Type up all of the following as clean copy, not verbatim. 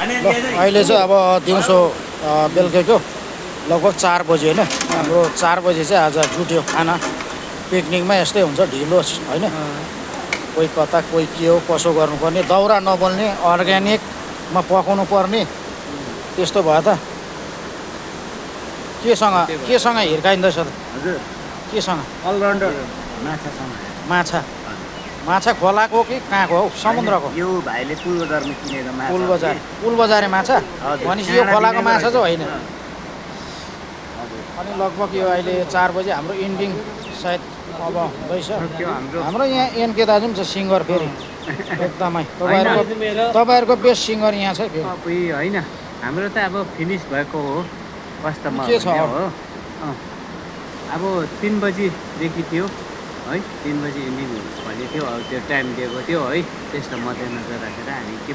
अहिले चाहिँ अब दिउँसो बेलुकैको लगभग 4 बजी होइन हाम्रो 4 बजी चाहिँ आज जुट्यो खाना पिकनिकमा यस्तै हुन्छ ढिलो होइन कोही कता कोही के हो कसो गर्नुपर्ने दाउरा नबल्ने अर्ग्यानिकमा पकाउनु पर्ने त्यस्तो भयो त केसँग हिर्काइँदैछ त हजुर केसँग अलराउन्डर माछा खोलाको कि कहाँको हौ समुद्रको यो भाइले पुल बजारमा किनेको माछा पुल बजारे माछा भनेपछि यो खोलाको माछा चाहिँ होइन अनि लगभग यो अहिले 4 बजी हाम्रो इन्डिङ सायद अब हुँदैछ हाम्रो यहाँ एनके दाजु पनि छ सिङ्गर फेरि एकदमै तपाईँहरूको बेस्ट सिङ्गर यहाँ छ फेरि होइन हाम्रो त अब फिनिस भएको हो वास्तवमा के छ हो अब 3 बजीदेखि थियो है 3 बजी इन्डिङ भन्ने थियो अब त्यो टाइम दिएको थियो है त्यस्तो मध्यनजर राखेर हामी के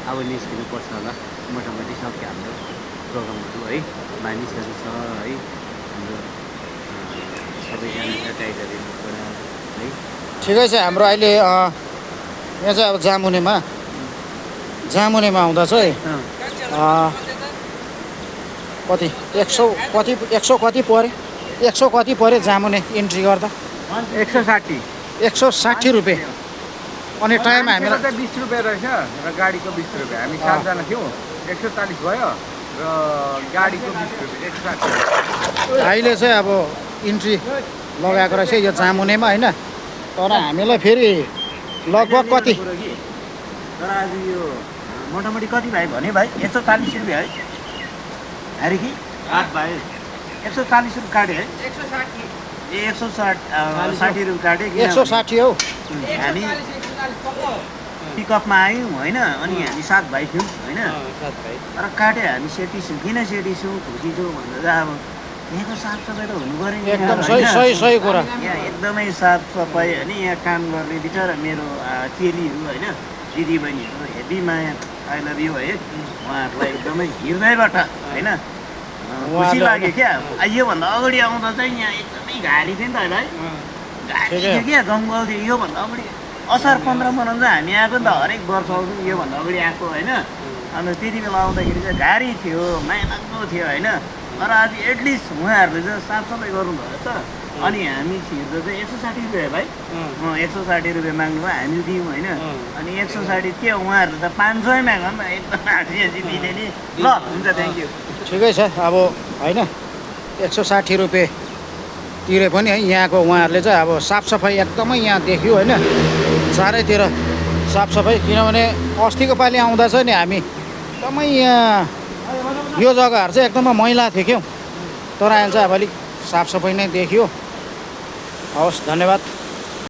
अब निस्किनुपर्छ होला मोटामोटी सक्यो हाम्रो प्रोग्रामहरू है मानिसहरू छ है हाम्रो सबैजना छ टाइगर हिलबाट है ठिकै छ हाम्रो अहिले यहाँ चाहिँ अब जामुनेमा आउँदा चाहिँ कति 100 कति पऱ्यो जामुने इन्ट्री गर्दा 160 रुपियाँ अनि टाइम हामीलाई 20 रुपियाँ रहेछ र गाडीको 20 रुपियाँ हामी 7 जना थियौँ 140 भयो र गाडीको 20 रुपियाँ 160 अहिले चाहिँ अब इन्ट्री लगाएको रहेछ यो जामुनेमा होइन तर हामीलाई फेरि लगभग कति तर आज यो मोटामोटी कति भयो भने भाइ 140 रुपियाँ है अरे कि 8 भयो 140 रुपियाँ काट्यो है 160 रुपियाँ काट्यो 160 हौ हामी पिकअपमा आयौँ होइन अनि हामी 7 भाइ थियौँ होइन तर काट्यो हामी सेटी छौँ किन सेटी छौँ खुसी छौँ भन्दा अब यहाँको साफसफाइ त हुनु पऱ्यो नि एकदम सही कुरा यहाँ एकदमै साफसफाइ होइन यहाँ काम गर्ने बिचरा मेरो चेलीहरू होइन दिदीबहिनीहरू heavy Maya I love you है उहाँहरूलाई एकदमै हृदयबाट होइन खुसी लाग्यो क्या योभन्दा अगाडि आउँदा चाहिँ यहाँ एकदमै घारी थियो नि त अहिले है घारी थियो क्या जङ्गल थियो योभन्दा अगाडि असार 15 मनाउँछ हामी आएको नि त हरेक वर्ष आउँछौँ योभन्दा अगाडि आएको होइन अन्त त्यति बेला आउँदाखेरि चाहिँ घारी थियो माया लाग्दो थियो होइन तर आज एटलिस्ट उहाँहरूले चाहिँ साफसफाइ गर्नुभएको छ अनि हामी छिर्दा चाहिँ 160 रुपियाँ भाइ 160 रुपियाँ माग्नुभयो हामी दियौँ होइन अनि 160 के उहाँहरूले त 500 माग्यो नि त एकदम हाँसी दिने नि ल हुन्छ थ्याङ्क यू ठिकै छ अब होइन 160 रुपियाँ तिरे पनि है यहाँको उहाँहरूले चाहिँ अब साफसफाइ एकदमै यहाँ देख्यो होइन चारैतिर साफसफाइ किनभने अस्तिको पालि आउँदा चाहिँ नि हामी एकदमै यहाँ यो जग्गाहरू चाहिँ एकदमै मैला थियो क्याउ तर अहिले चाहिँ अब अलिक साफसफाइ नै देखियो हवस् धन्यवाद।